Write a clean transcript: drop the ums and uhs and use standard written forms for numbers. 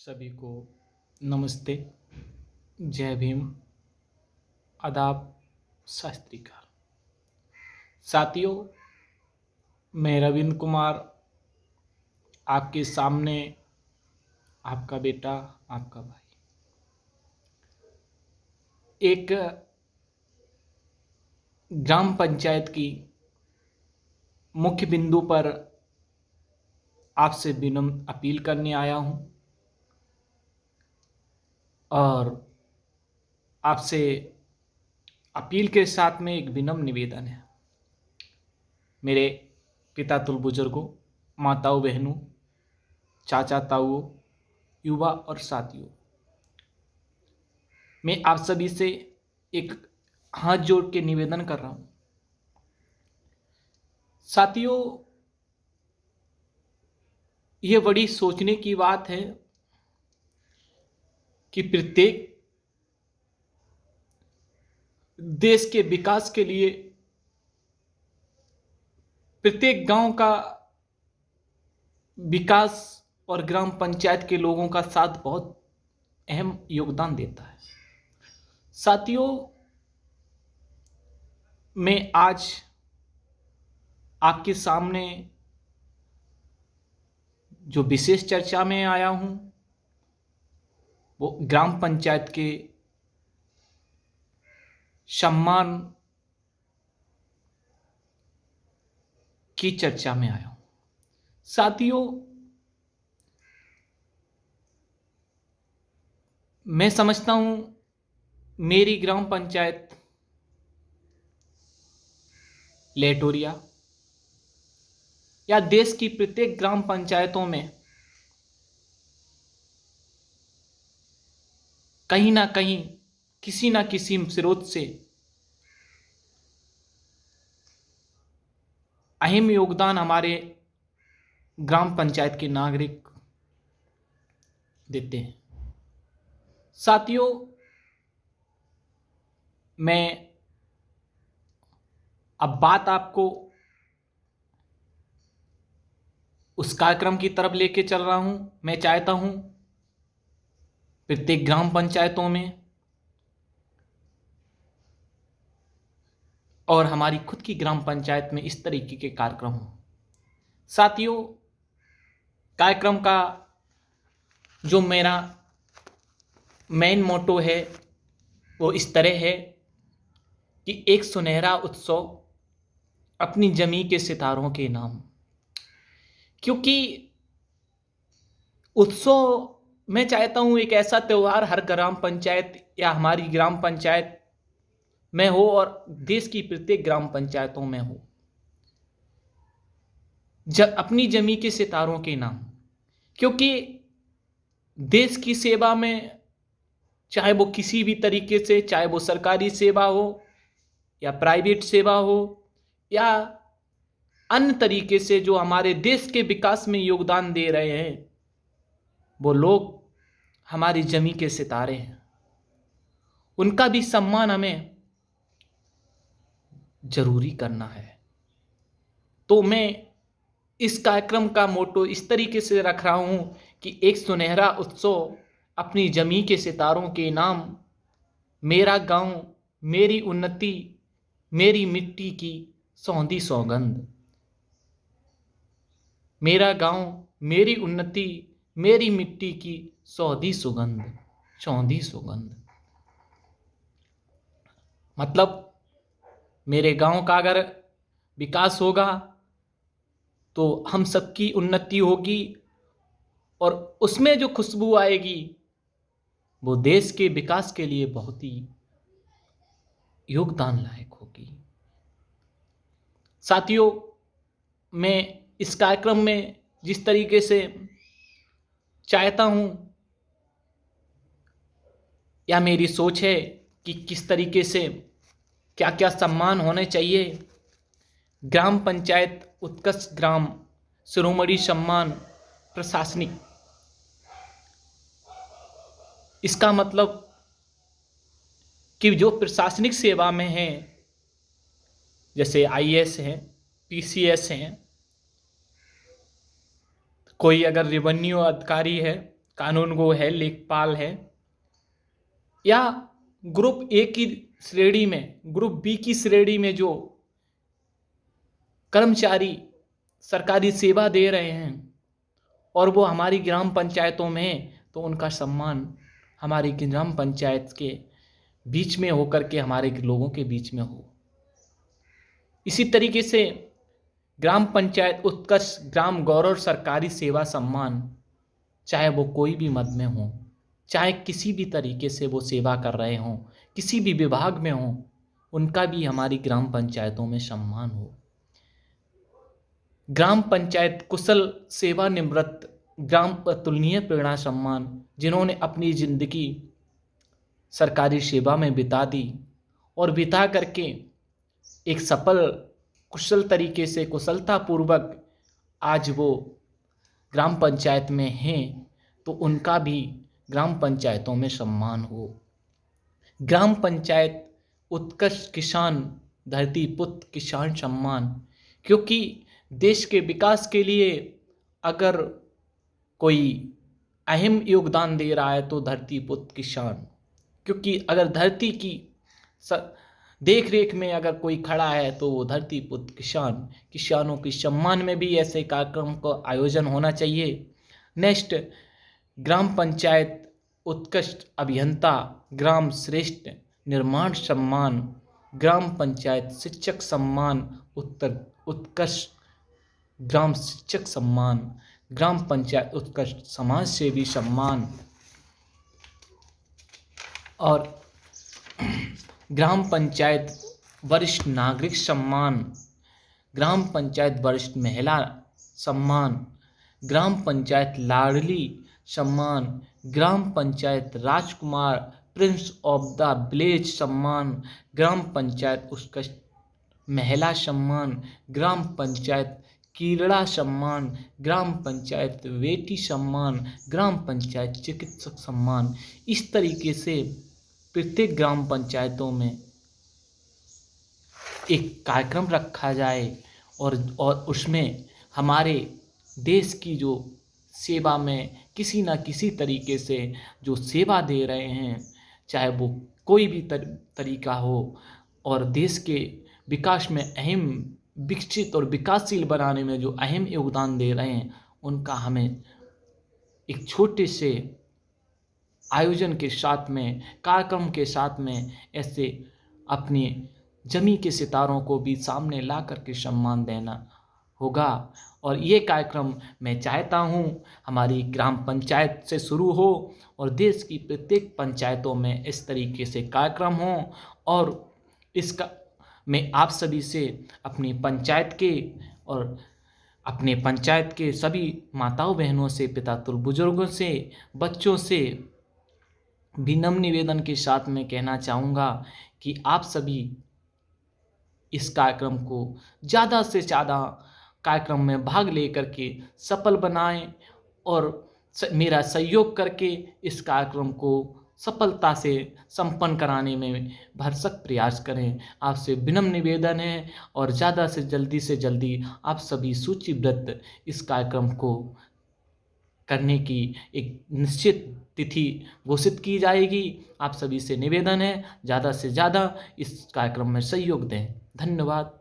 सभी को नमस्ते, जय भीम, आदाब, सत श्री अकाल। साथियों, मैं रविंद्र कुमार आपके सामने, आपका बेटा, आपका भाई, एक ग्राम पंचायत की मुख्य बिंदु पर आपसे विनम्र अपील करने आया हूं और आपसे अपील के साथ में एक विनम्र निवेदन है। मेरे पिता तुल बुजुर्गों, माताओं बहनों, चाचा ताऊओं, युवा और साथियों, मैं आप सभी से एक हाथ जोड़ के निवेदन कर रहा हूं। साथियों, यह बड़ी सोचने की बात है कि प्रत्येक देश के विकास के लिए प्रत्येक गांव का विकास और ग्राम पंचायत के लोगों का साथ बहुत अहम योगदान देता है। साथियों, मैं आज आपके सामने जो विशेष चर्चा में आया हूं वो ग्राम पंचायत के सम्मान की चर्चा में आया हूं। साथियों, मैं समझता हूं मेरी ग्राम पंचायत लेटोरिया या देश की प्रत्येक ग्राम पंचायतों में कहीं ना कहीं किसी ना किसी स्रोत से अहम योगदान हमारे ग्राम पंचायत के नागरिक देते हैं। साथियों, मैं अब बात आपको उस कार्यक्रम की तरफ लेके चल रहा हूं। मैं चाहता हूं प्रत्येक ग्राम पंचायतों में और हमारी खुद की ग्राम पंचायत में इस तरीके के कार्यक्रम हों। साथियों, कार्यक्रम का जो मेरा मेन मोटो है वो इस तरह है कि एक सुनहरा उत्सव अपनी जमी के सितारों के नाम। क्योंकि उत्सव मैं चाहता हूं एक ऐसा त्यौहार हर ग्राम पंचायत या हमारी ग्राम पंचायत में हो और देश की प्रत्येक ग्राम पंचायतों में हो, अपनी जमी के सितारों के नाम। क्योंकि देश की सेवा में, चाहे वो किसी भी तरीके से, चाहे वो सरकारी सेवा हो या प्राइवेट सेवा हो या अन्य तरीके से, जो हमारे देश के विकास में योगदान दे रहे हैं वो लोग हमारी जमी के सितारे हैं। उनका भी सम्मान हमें जरूरी करना है। तो मैं इस कार्यक्रम का मोटो इस तरीके से रख रहा हूं कि एक सुनहरा उत्सव अपनी जमी के सितारों के नाम, मेरा गांव मेरी उन्नति मेरी मिट्टी की सौंधी सौगंध। मेरा गांव मेरी उन्नति मेरी मिट्टी की सौंधी सुगंध। मतलब मेरे गांव का अगर विकास होगा तो हम सबकी उन्नति होगी और उसमें जो खुशबू आएगी वो देश के विकास के लिए बहुत ही योगदान लायक होगी। साथियों, मैं इस कार्यक्रम में जिस तरीके से चाहता हूं या मेरी सोच है कि किस तरीके से क्या क्या सम्मान होने चाहिए, ग्राम पंचायत उत्कृष्ट ग्राम शिरोमणि सम्मान प्रशासनिक, इसका मतलब कि जो प्रशासनिक सेवा में हैं, जैसे आईएएस हैं, पीसीएस हैं, कोई अगर रेवेन्यू अधिकारी है, कानून गो है, लेखपाल है, या ग्रुप ए की श्रेणी में, ग्रुप बी की श्रेणी में जो कर्मचारी सरकारी सेवा दे रहे हैं और वो हमारी ग्राम पंचायतों में हैं, तो उनका सम्मान हमारी ग्राम पंचायत के बीच में होकर के हमारे लोगों के बीच में हो। इसी तरीके से ग्राम पंचायत उत्कर्ष ग्राम गौरव सरकारी सेवा सम्मान, चाहे वो कोई भी मद में हो, चाहे किसी भी तरीके से वो सेवा कर रहे हों, किसी भी विभाग में हों, उनका भी हमारी ग्राम पंचायतों में सम्मान हो। ग्राम पंचायत कुशल सेवानिवृत्त ग्राम अतुलनीय प्रेरणा सम्मान, जिन्होंने अपनी जिंदगी सरकारी सेवा में बिता दी और बिता करके एक सफल कुशल तरीके से कुशलतापूर्वक आज वो ग्राम पंचायत में हैं, तो उनका भी ग्राम पंचायतों में सम्मान हो। ग्राम पंचायत उत्कर्ष किसान धरती पुत्र किसान सम्मान, क्योंकि देश के विकास के लिए अगर कोई अहम योगदान दे रहा है तो धरती पुत्र किसान, क्योंकि अगर धरती की देख रेख में अगर कोई खड़ा है तो वो धरती पुत्र किसान। किसानों के सम्मान में भी ऐसे कार्यक्रम का आयोजन होना चाहिए। नेक्स्ट, ग्राम पंचायत उत्कृष्ट अभियंता ग्राम श्रेष्ठ निर्माण सम्मान, ग्राम पंचायत शिक्षक सम्मान उत्कृष्ट ग्राम शिक्षक सम्मान, ग्राम पंचायत उत्कृष्ट समाज सेवी सम्मान, और ग्राम पंचायत वरिष्ठ नागरिक सम्मान, ग्राम पंचायत वरिष्ठ महिला सम्मान, ग्राम पंचायत लाडली सम्मान, ग्राम पंचायत राजकुमार प्रिंस ऑफ द विलेज सम्मान, ग्राम पंचायत उत्कृष्ट महिला सम्मान, ग्राम पंचायत कीड़ा सम्मान, ग्राम पंचायत बेटी सम्मान, ग्राम पंचायत चिकित्सक सम्मान। इस तरीके से प्रत्येक ग्राम पंचायतों में एक कार्यक्रम रखा जाए और उसमें हमारे देश की जो सेवा में किसी न किसी तरीके से जो सेवा दे रहे हैं, चाहे वो कोई भी तरीका हो, और देश के विकास में अहम विकसित और विकासशील बनाने में जो अहम योगदान दे रहे हैं, उनका हमें एक छोटे से आयोजन के साथ में, कार्यक्रम के साथ में ऐसे अपने जमी के सितारों को भी सामने ला करके सम्मान देना होगा। और ये कार्यक्रम मैं चाहता हूँ हमारी ग्राम पंचायत से शुरू हो और देश की प्रत्येक पंचायतों में इस तरीके से कार्यक्रम हो, और इसका मैं आप सभी से अपनी पंचायत के और अपने पंचायत के सभी माताओं बहनों से, पितातुल बुजुर्गों से, बच्चों से विनम्र निवेदन के साथ में कहना चाहूँगा कि आप सभी इस कार्यक्रम को ज़्यादा से ज़्यादा कार्यक्रम में भाग लेकर के सफल बनाएं और मेरा सहयोग करके इस कार्यक्रम को सफलता से संपन्न कराने में भरसक प्रयास करें। आपसे विनम्र निवेदन है, और ज़्यादा से जल्दी आप सभी सूचीबद्ध इस कार्यक्रम को करने की एक निश्चित तिथि घोषित की जाएगी। आप सभी से निवेदन है ज़्यादा से ज़्यादा इस कार्यक्रम में सहयोग दें। धन्यवाद।